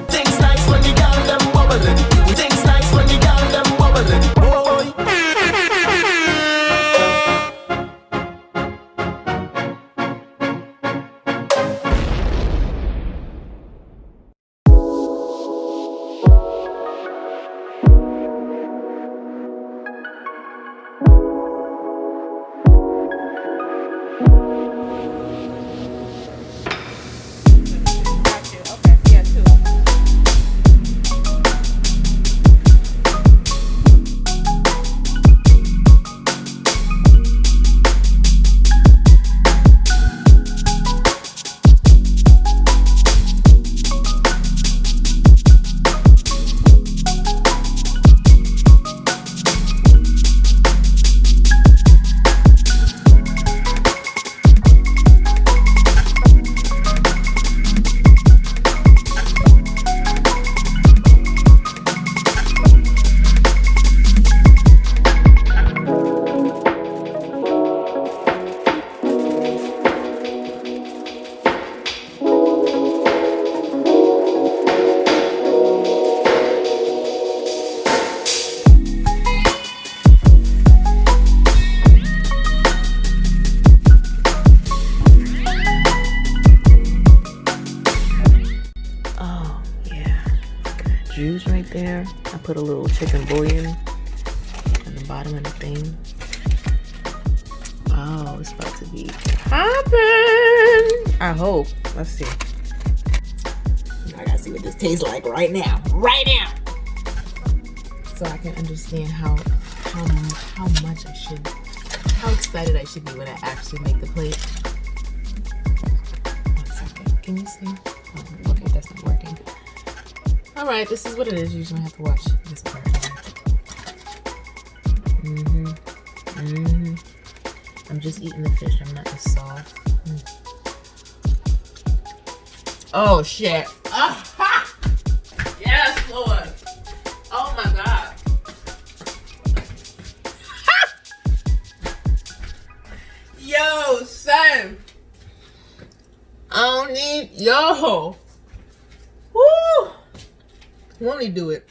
Things nice when you got them bubbling. Things nice when you got them bubbling. Juice right there. I put a little chicken bouillon on the bottom of the thing. Oh, it's about to be popping. I hope. Let's see. I gotta see what this tastes like right now. Right now. So I can understand how much I should, how excited I should be when I actually make the plate. 1 second. Can you see? Oh, okay, that's not working. Alright, this is what it is. You're just gonna have to watch this part. I'm just eating the fish. I'm not the sauce. Oh shit. Aha! Yes, Lord. Oh my God. Yo, son. I don't need yo. Woo! Won't he do it?